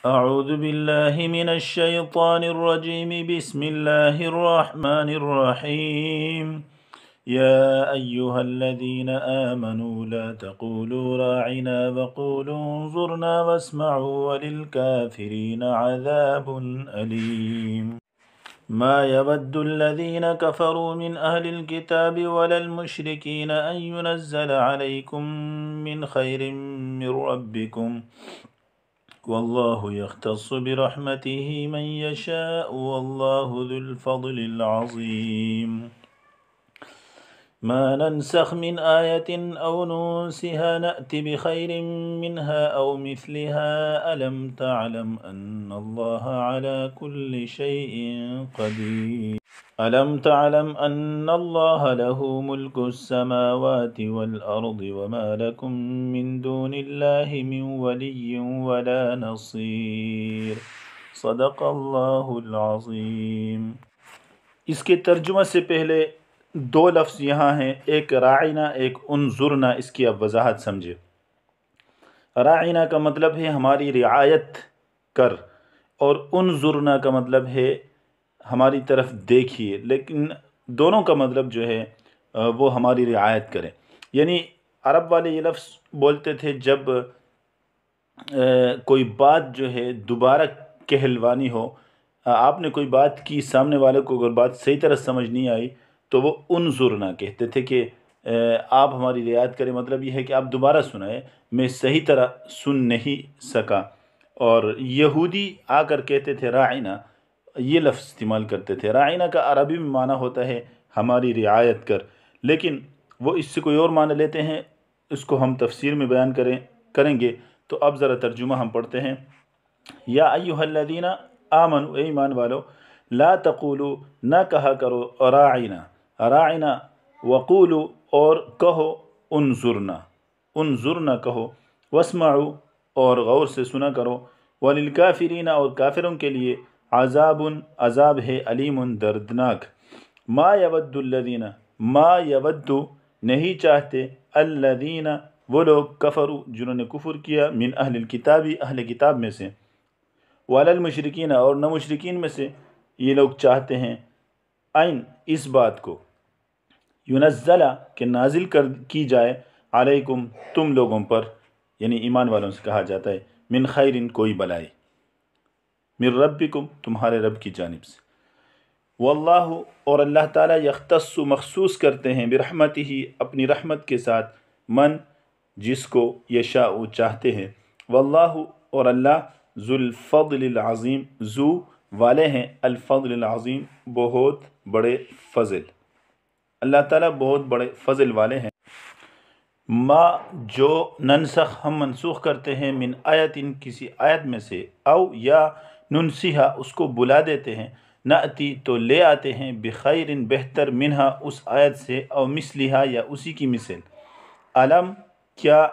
أعوذ بالله من الشيطان الرجيم بسم الله الرحمن الرحيم يا أيها الذين آمنوا لا تقولوا راعنا وقولوا انظرنا واسمعوا وللكافرين عذاب أليم ما يود الذين كفروا من أهل الكتاب ولا المشركين أن ينزل عليكم من خير من ربكم والله يختص برحمته من يشاء والله ذو الفضل العظيم ما ننسخ من آية أو ننسها نأت بخير منها أو مثلها ألم تعلم أن الله على كل شيء قدير ألم تعلم أن الله له ملك السماوات والأرض وما لكم من دون الله من ولي ولا نصير صدق اللہ العظیم۔ اس کے ترجمہ سے پہلے دو لفظ یہاں ہیں، ایک راعنا ایک انظرنا، اس کی اب وضاحت سمجھے۔ راعنا کا مطلب ہے ہماری رعایت کر، اور انظرنا کا مطلب ہے ہماری طرف دیکھیے، لیکن دونوں کا مطلب جو ہے وہ ہماری رعایت کریں۔ یعنی عرب والے یہ لفظ بولتے تھے جب کوئی بات جو ہے دوبارہ کہلوانی ہو، آپ نے کوئی بات کی، سامنے والے کو اگر بات صحیح طرح سمجھ نہیں آئی تو وہ انظرنا کہتے تھے کہ آپ ہماری رعایت کریں، مطلب یہ ہے کہ آپ دوبارہ سنائیں، میں صحیح طرح سن نہیں سکا۔ اور یہودی آ کر کہتے تھے راعنا، یہ لفظ استعمال کرتے تھے۔ راعنا کا عربی میں معنی ہوتا ہے ہماری رعایت کر، لیکن وہ اس سے کوئی اور معنی لیتے ہیں، اس کو ہم تفسیر میں بیان کریں گے۔ تو اب ذرا ترجمہ ہم پڑھتے ہیں۔ یا ایھا الذین آمنوا، اے ایمان والو، لا تقولوا، نہ کہا کرو راعنا راعنا، وقولوا، اور کہو انظرنا انظرنا کہو، واسمعوا، اور غور سے سنا کرو، وللکافرین، اور کافروں کے لیے عذاب، عذاب ہے، علیم، دردناک۔ ما یود الذین، ما یود، نہیں چاہتے، الذین، وہ لوگ، کفروا، جنہوں نے کفر کیا، من اہل الکتاب، اہل کتاب میں سے، ولا المشرکین، اور نہ مشرکین میں سے، یہ لوگ چاہتے ہیں، این، اس بات کو، ینزل، کہ نازل کی جائے، علیکم، تم لوگوں پر، یعنی ایمان والوں سے کہا جاتا ہے، من خیر، کوئی بلائی، من ربکم، تمہارے رب کی جانب سے، واللہ، اور اللہ تعالیٰ، یختص، مخصوص کرتے ہیں، برحمتہ، اپنی رحمت کے ساتھ، من، جس کو، یشاء، چاہتے ہیں، واللہ، اور اللہ، ذو الفضل العظیم، ذو، والے ہیں، الفضل العظیم، بہت بڑے فضل، اللہ تعالیٰ بہت بڑے فضل والے ہیں۔ ما، جو، ننسخ، ہم منسوخ کرتے ہیں، من آیت، کسی آیت میں سے، او، یا، ننسیہا، اس کو بلا دیتے ہیں، نأتی، تو لے آتے ہیں، بخیر، بہتر، منہا، اس آیت سے، او مثلہا، یا اسی کی مثل، علم، کیا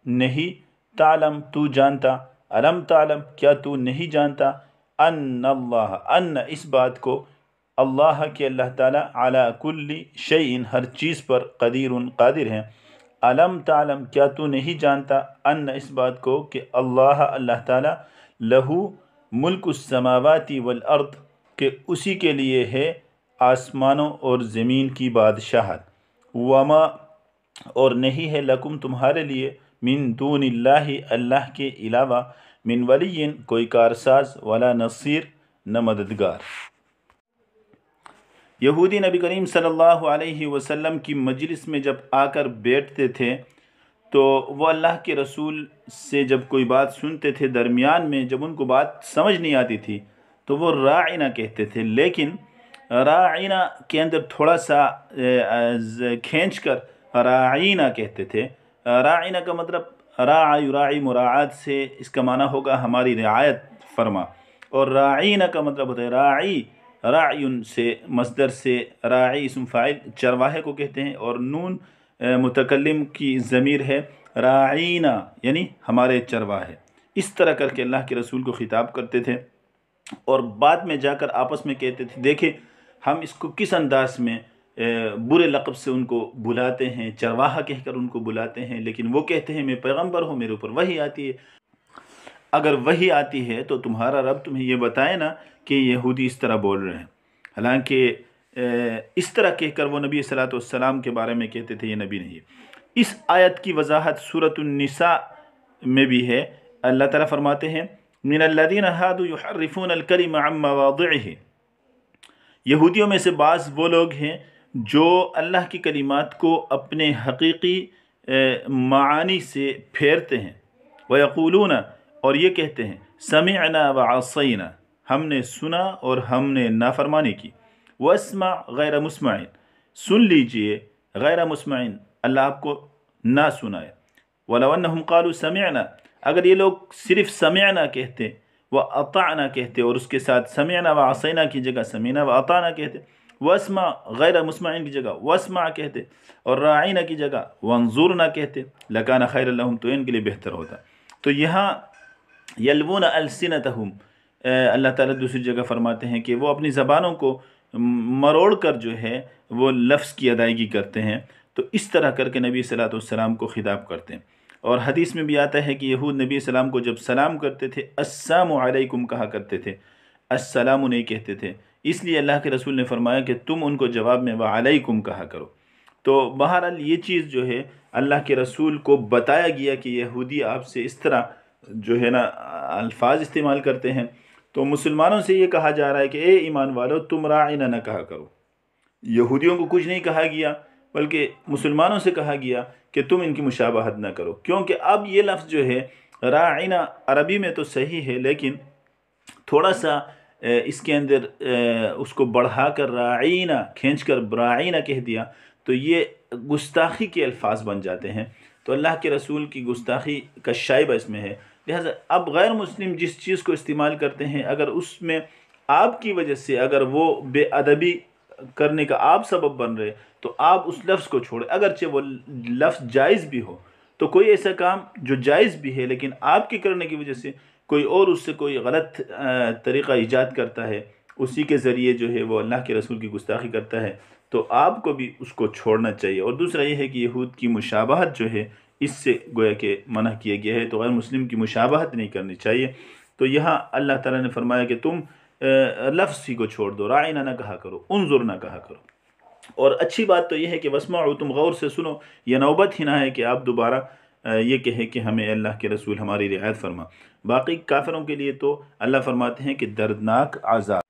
نہیں، تعلم، تو جانتا، علم تعلم، کیا تو نہیں جانتا، ان اللہ، ان، اس بات کو، اللہ، کہ اللہ تعالیٰ، علی کل شیء، ہر چیز پر، قدیر، قادر ہیں، علم تعلم، کیا تو نہیں جانتا، ان، اس بات کو، کہ اللہ، اللہ تعالیٰ، لہو، ملک السماوات والارض، کہ اسی کے لیے ہے آسمانوں اور زمین کی بادشاہت، وما، اور نہیں ہے، لکم، تمہارے لیے، من دون اللہ، اللہ کے علاوہ، من ولی، کوئی کارساز، ولا نصیر، نہ مددگار۔ یہودی نبی کریم صلی اللہ علیہ وسلم کی مجلس میں جب آ کر بیٹھتے تھے تو وہ اللہ کے رسول سے جب کوئی بات سنتے تھے، درمیان میں جب ان کو بات سمجھ نہیں آتی تھی تو وہ راعنا کہتے تھے، لیکن راعنا کے اندر تھوڑا سا کھینچ کر راعینا کہتے تھے۔ راعنا کا مطلب، راعی، یراعی، مراعات سے اس کا معنی ہوگا ہماری رعایت فرما، اور راعینا کا مطلب ہوتا ہے راعی، راعیٌ سے، مصدر سے، راعی اسم فاعل، چرواہے کو کہتے ہیں، اور نون متکلم کی ضمیر ہے، راعینا، یعنی ہمارے چرواہے۔ اس طرح کر کے اللہ کے رسول کو خطاب کرتے تھے، اور بعد میں جا کر آپس میں کہتے تھے، دیکھیں ہم اس کو کس انداز میں برے لقب سے ان کو بلاتے ہیں، چرواہا کہہ کر ان کو بلاتے ہیں، لیکن وہ کہتے ہیں میں پیغمبر ہوں، میرے اوپر وحی آتی ہے۔ اگر وحی آتی ہے تو تمہارا رب تمہیں یہ بتائے نا کہ یہودی اس طرح بول رہے ہیں، حالانکہ اس طرح کہہ کر وہ نبی صلی اللہ علیہ وسلم کے بارے میں کہتے تھے یہ نبی نہیں ہے۔ اس آیت کی وضاحت سورۃ النساء میں بھی ہے۔ اللہ تعالیٰ فرماتے ہیں من الذین ہادوا یحرفون الکلم عن مواضعہ، یہودیوں میں سے بعض وہ لوگ ہیں جو اللہ کی کلمات کو اپنے حقیقی معانی سے پھیرتے ہیں، وَيَقُولُونَ، اور یہ کہتے ہیں سَمِعْنَا وَعَصَيْنَا، ہم نے سنا اور ہم نے نافرمانی کی، وَاسْمَعْ غَيْرَ مُسْمَعٍ، سن لیجئے غیر مسمعین، اللہ آپ کو نہ سنائے، وَلَوْ أَنَّهُمْ قَالُوا سَمِعْنَا، اگر یہ لوگ صرف سمعنا کہتے وَأَطَعْنَا کہتے اور اس کے ساتھ سمعنا وعصینا کی جگہ سمعنا وأطعنا کہتے، واسمع غیر مسمعین کی جگہ واسمع کہتے، اور راعینا کی جگہ وانظرنا کہتے، لکان خیر لہم، تو ان کے لیے بہتر ہوتا۔ تو یہاں یلوون السنتہم، اللہ تعالیٰ دوسری جگہ فرماتے ہیں کہ وہ اپنی زبانوں کو مروڑ کر جو ہے وہ لفظ کی ادائیگی کرتے ہیں، تو اس طرح کر کے نبی صلی اللہ علیہ وسلم کو خطاب کرتے ہیں۔ اور حدیث میں بھی آتا ہے کہ یہود نبی صلی اللہ علیہ وسلم کو جب سلام کرتے تھے السلام علیکم کہا کرتے تھے، السلام نہیں کہتے تھے، اس لیے اللہ کے رسول نے فرمایا کہ تم ان کو جواب میں وعلیکم کہا کرو۔ تو بہرحال یہ چیز جو ہے اللہ کے رسول کو بتایا گیا کہ یہودی آپ سے اس طرح جو ہے نا الفاظ استعمال کرتے ہیں، تو مسلمانوں سے یہ کہا جا رہا ہے کہ اے ایمان والو تم راعینا نہ کہا کرو۔ یہودیوں کو کچھ نہیں کہا گیا بلکہ مسلمانوں سے کہا گیا کہ تم ان کی مشابہت نہ کرو، کیونکہ اب یہ لفظ جو ہے راعینا عربی میں تو صحیح ہے لیکن تھوڑا سا اس کے اندر اس کو بڑھا کر راعینا کھینچ کر براعینا کہہ دیا تو یہ گستاخی کے الفاظ بن جاتے ہیں، تو اللہ کے رسول کی گستاخی کا شائبہ اس میں ہے۔ لہٰذا اب غیر مسلم جس چیز کو استعمال کرتے ہیں اگر اس میں آپ کی وجہ سے اگر وہ بے ادبی کرنے کا آپ سبب بن رہے تو آپ اس لفظ کو چھوڑیں، اگرچہ وہ لفظ جائز بھی ہو، تو کوئی ایسا کام جو جائز بھی ہے لیکن آپ کے کرنے کی وجہ سے کوئی اور اس سے کوئی غلط طریقہ ایجاد کرتا ہے، اسی کے ذریعے جو ہے وہ اللہ کے رسول کی گستاخی کرتا ہے، تو آپ کو بھی اس کو چھوڑنا چاہیے۔ اور دوسرا یہ ہے کہ یہود کی مشابہت جو ہے اس سے گویا کہ منع کیا گیا ہے، تو غیر مسلم کی مشابہت نہیں کرنی چاہیے۔ تو یہاں اللہ تعالیٰ نے فرمایا کہ تم لفظ ہی کو چھوڑ دو، راعینا نہ کہا کرو، انظر نہ کہا کرو۔ اور اچھی بات تو یہ ہے کہ واسمعوا، تم غور سے سنو، یہ نوبت ہی نہ ہے کہ آپ دوبارہ یہ کہیں کہ ہمیں اللہ کے رسول ہماری رعایت فرما۔ باقی کافروں کے لیے تو اللہ فرماتے ہیں کہ دردناک عذاب۔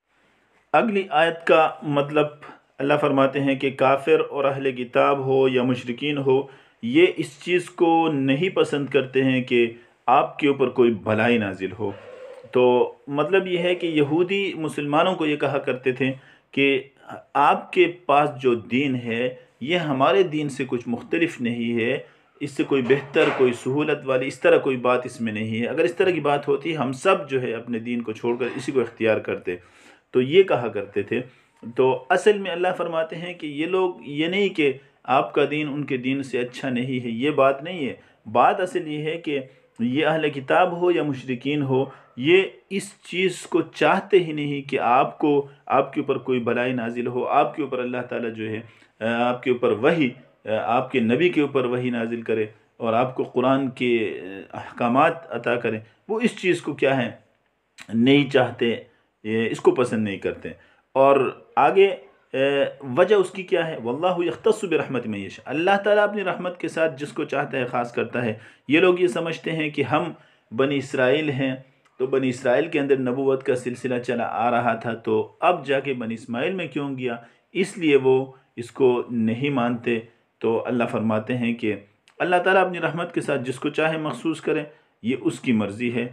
اگلی آیت کا مطلب اللہ فرماتے ہیں کہ کافر اور اہل کتاب ہو یا مشرکین ہو، یہ اس چیز کو نہیں پسند کرتے ہیں کہ آپ کے اوپر کوئی بھلائی نازل ہو۔ تو مطلب یہ ہے کہ یہودی مسلمانوں کو یہ کہا کرتے تھے کہ آپ کے پاس جو دین ہے یہ ہمارے دین سے کچھ مختلف نہیں ہے، اس سے کوئی بہتر کوئی سہولت والی اس طرح کوئی بات اس میں نہیں ہے، اگر اس طرح کی بات ہوتی ہم سب جو ہے اپنے دین کو چھوڑ کر اسی کو اختیار کرتے، تو یہ کہا کرتے تھے۔ تو اصل میں اللہ فرماتے ہیں کہ یہ لوگ یہ نہیں کہ آپ کا دین ان کے دین سے اچھا نہیں ہے، یہ بات نہیں ہے، بات اصل یہ ہے کہ یہ اہل کتاب ہو یا مشرکین ہو، یہ اس چیز کو چاہتے ہی نہیں کہ آپ کے اوپر کوئی بلائی نازل ہو، آپ کے اوپر اللہ تعالیٰ جو ہے آپ کے اوپر وحی، آپ کے نبی کے اوپر وحی نازل کرے اور آپ کو قرآن کے احکامات عطا کرے، وہ اس چیز کو کیا ہے نہیں چاہتے، اس کو پسند نہیں کرتے۔ اور آگے وجہ اس کی کیا ہے، واللہ یختص برحمت من یشاء، اللہ تعالیٰ اپنی رحمت کے ساتھ جس کو چاہتا ہے خاص کرتا ہے۔ یہ لوگ یہ سمجھتے ہیں کہ ہم بنی اسرائیل ہیں، تو بنی اسرائیل کے اندر نبوت کا سلسلہ چلا آ رہا تھا، تو اب جا کے بنی اسماعیل میں کیوں گیا، اس لیے وہ اس کو نہیں مانتے۔ تو اللہ فرماتے ہیں کہ اللہ تعالیٰ اپنی رحمت کے ساتھ جس کو چاہے مخصوص کرے، یہ اس کی مرضی ہے۔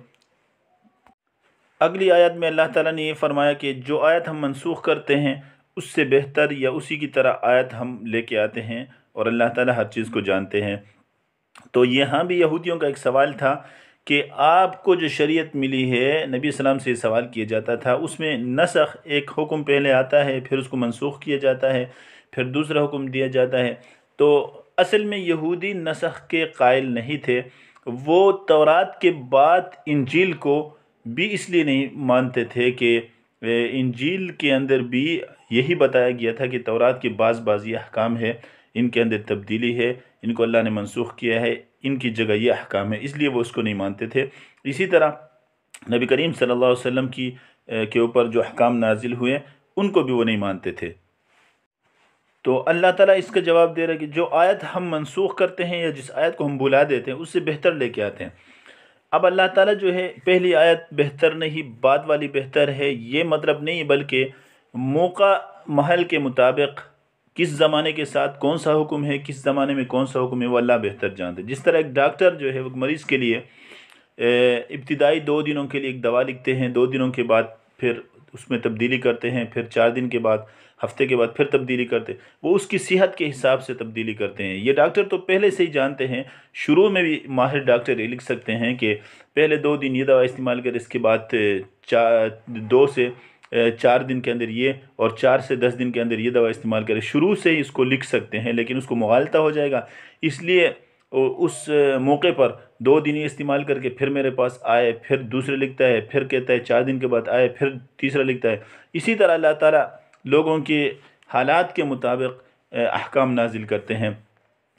اگلی آیت میں اللہ تعالیٰ نے یہ فرمایا کہ جو آیت ہم منسوخ کرتے ہیں اس سے بہتر یا اسی کی طرح آیت ہم لے کے آتے ہیں، اور اللہ تعالیٰ ہر چیز کو جانتے ہیں۔ تو یہاں بھی یہودیوں کا ایک سوال تھا کہ آپ کو جو شریعت ملی ہے، نبی صلی اللہ علیہ وسلم سے یہ سوال کیا جاتا تھا، اس میں نسخ ایک حکم پہلے آتا ہے، پھر اس کو منسوخ کیا جاتا ہے، پھر دوسرا حکم دیا جاتا ہے۔ تو اصل میں یہودی نسخ کے قائل نہیں تھے، وہ تورات کے بعد انجیل کو بھی اس لیے نہیں مانتے تھے کہ انجیل کے اندر بھی یہی بتایا گیا تھا کہ تورات کے بعض یہ احکام ہے، ان کے اندر تبدیلی ہے، ان کو اللہ نے منسوخ کیا ہے، ان کی جگہ یہ احکام ہے، اس لیے وہ اس کو نہیں مانتے تھے۔ اسی طرح نبی کریم صلی اللہ علیہ وسلم کے اوپر جو احکام نازل ہوئے ان کو بھی وہ نہیں مانتے تھے۔ تو اللہ تعالیٰ اس کا جواب دے رہا ہے کہ جو آیت ہم منسوخ کرتے ہیں یا جس آیت کو ہم بلا دیتے ہیں اس سے بہتر لے کے آتے ہیں۔ اب اللہ تعالیٰ جو ہے پہلی آیت بہتر نہیں بعد والی بہتر ہے، یہ مطلب نہیں، بلکہ موقع محل کے مطابق کس زمانے کے ساتھ کون سا حکم ہے، کس زمانے میں کون سا حکم ہے، وہ اللہ بہتر جانتے ہیں۔ جس طرح ایک ڈاکٹر جو ہے وہ مریض کے لیے ابتدائی 2 دنوں کے لیے ایک دوا لکھتے ہیں، 2 دنوں کے بعد پھر اس میں تبدیلی کرتے ہیں، پھر 4 دن کے بعد، ہفتے کے بعد پھر تبدیلی کرتے ہیں، وہ اس کی صحت کے حساب سے تبدیلی کرتے ہیں۔ یہ ڈاکٹر تو پہلے سے ہی جانتے ہیں، شروع میں بھی ماہر ڈاکٹر یہ لکھ سکتے ہیں کہ پہلے 2 دن یہ دوا استعمال کریں، اس کے بعد 2 سے 4 دن کے اندر یہ، اور 4 سے 10 دن کے اندر یہ دوا استعمال کریں۔ شروع سے ہی اس کو لکھ سکتے ہیں، لیکن اس کو مغالطہ ہو جائے گا، اس لیے اس موقع پر 2 دن یہ استعمال کر کے پھر میرے پاس آئے، پھر دوسرے لکھتا ہے، پھر کہتا ہے 4 دن کے بعد آئے، پھر تیسرا لکھتا ہے۔ اسی طرح اللہ تعالیٰ لوگوں کے حالات کے مطابق احکام نازل کرتے ہیں۔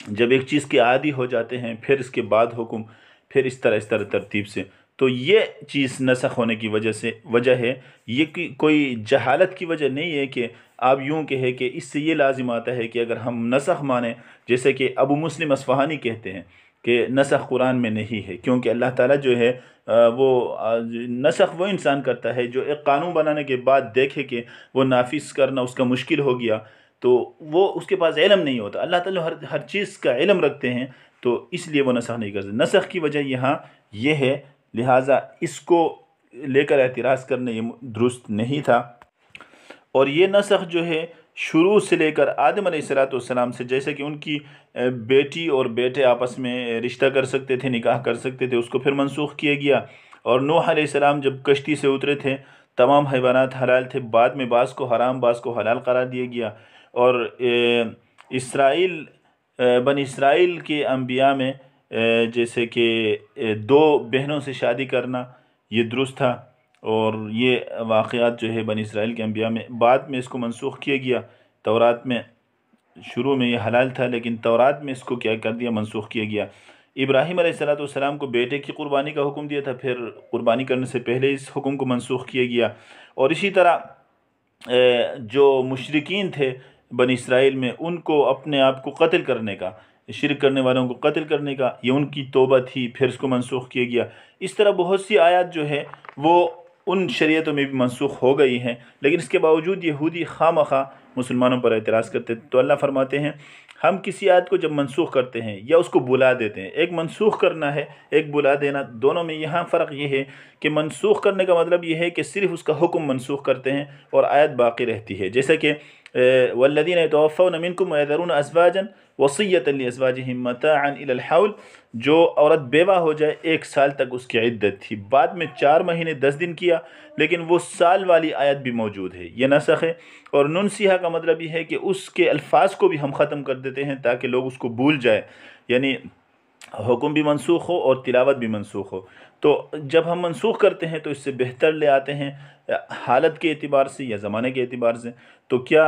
جب ایک چیز کے عادی ہو جاتے ہیں پھر اس کے بعد حکم، پھر اس طرح ترتیب سے، تو یہ چیز نسخ ہونے کی وجہ ہے، یہ کوئی جہالت کی وجہ نہیں ہے کہ آپ یوں کہیں کہ اس سے یہ لازم آتا ہے کہ اگر ہم نسخ مانیں، جیسے کہ ابو مسلم اصفہانی کہتے ہیں کہ نسخ قرآن میں نہیں ہے، کیونکہ اللہ تعالیٰ جو ہے وہ نسخ وہ انسان کرتا ہے جو ایک قانون بنانے کے بعد دیکھے کہ وہ نافذ کرنا اس کا مشکل ہو گیا، تو وہ اس کے پاس علم نہیں ہوتا۔ اللہ تعالیٰ ہر چیز کا علم رکھتے ہیں، تو اس لیے وہ نسخ نہیں کرتے۔ نسخ کی وجہ یہاں یہ ہے، لہٰذا اس کو لے کر اعتراض کرنا یہ درست نہیں تھا۔ اور یہ نسخ جو ہے شروع سے لے کر آدم علیہ السلام سے، جیسے کہ ان کی بیٹی اور بیٹے آپس میں رشتہ کر سکتے تھے، نکاح کر سکتے تھے، اس کو پھر منسوخ کیا گیا۔ اور نوح علیہ السلام جب کشتی سے اترے تھے تمام حیوانات حلال تھے، بعد میں بعض کو حرام بعض کو حلال قرار دیا گیا۔ اور بنی اسرائیل کے انبیاء میں جیسے کہ 2 بہنوں سے شادی کرنا یہ درست تھا، اور یہ واقعات جو ہے بنی اسرائیل کے انبیاء میں، بعد میں اس کو منسوخ کیا گیا۔ تورات میں شروع میں یہ حلال تھا، لیکن تورات میں اس کو کیا کر دیا، منسوخ کیا گیا۔ ابراہیم علیہ السلام کو بیٹے کی قربانی کا حکم دیا تھا، پھر قربانی کرنے سے پہلے اس حکم کو منسوخ کیا گیا۔ اور اسی طرح جو مشرکین تھے بنی اسرائیل میں، ان کو اپنے آپ کو قتل کرنے کا، شرک کرنے والوں کو قتل کرنے کا، یہ ان کی توبہ تھی، پھر اس کو منسوخ کیا گیا۔ اس طرح بہت سی آیات جو ہے وہ ان شریعتوں میں بھی منسوخ ہو گئی ہیں، لیکن اس کے باوجود یہودی خواہ مخواہ مسلمانوں پر اعتراض کرتے تھے۔ تو اللہ فرماتے ہیں ہم کسی آیت کو جب منسوخ کرتے ہیں یا اس کو بلا دیتے ہیں، ایک منسوخ کرنا ہے، ایک بلا دینا، دونوں میں یہاں فرق یہ ہے کہ منسوخ کرنے کا مطلب یہ ہے کہ صرف اس کا حکم منسوخ کرتے ہیں اور آیت باقی رہتی ہے، جیسے کہ والذین یتوفون منکم ویذرون ازواجا وصیۃ لازواجہم متاعا الی الحول، جو عورت بیوہ ہو جائے 1 سال تک اس کی عدت تھی، بعد میں 4 مہینے 10 دن کیا، لیکن وہ سال والی آیت بھی موجود ہے، یہ نسخ ہے۔ اور ننسیہ کا مطلب یہ ہے کہ اس کے الفاظ کو بھی ہم ختم کر دیتے ہیں تاکہ لوگ اس کو بھول جائے، یعنی حکم بھی منسوخ ہو اور تلاوت بھی منسوخ ہو۔ تو جب ہم منسوخ کرتے ہیں تو اس سے بہتر لے آتے ہیں حالت کے اعتبار سے یا زمانے کے اعتبار سے۔ تو کیا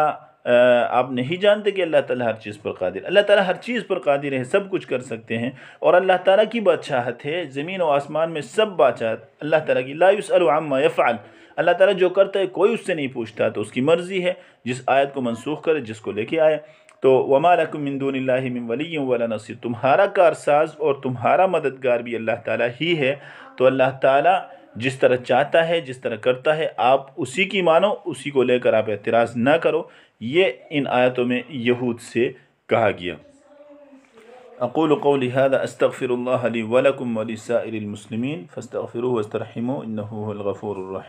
آپ نہیں جانتے کہ اللہ تعالیٰ ہر چیز پر قادر، اللہ تعالیٰ ہر چیز پر قادر ہے، سب کچھ کر سکتے ہیں، اور اللہ تعالیٰ کی بادشاہت ہے، زمین و آسمان میں سب بادشاہت اللہ تعالیٰ کی، لا یسأل عما یفعل، اللہ تعالیٰ جو کرتا ہے کوئی اس سے نہیں پوچھتا، تو اس کی مرضی ہے، جس آیت کو منسوخ کرے، جس کو لے کے آئے۔ تو وَمَا لَكُم مِّن دُونِ اللَّهِ مِن وَلِيٍّ وَلَا نَصِيرٍ، تمہارا کارساز اور تمہارا مددگار بھی اللہ تعالیٰ ہی ہے۔ تو اللہ تعالیٰ جس طرح چاہتا ہے، جس طرح کرتا ہے، آپ اسی کی مانو، اسی کو لے کر آپ اعتراض نہ کرو، یہ ان آیتوں میں یہود سے کہا گیا۔ اقول قولی هذا استغفر اللہ لی ولکم ولسائر المسلمین فاستغفروه واسترحموا انه هو الغفور الرحیم۔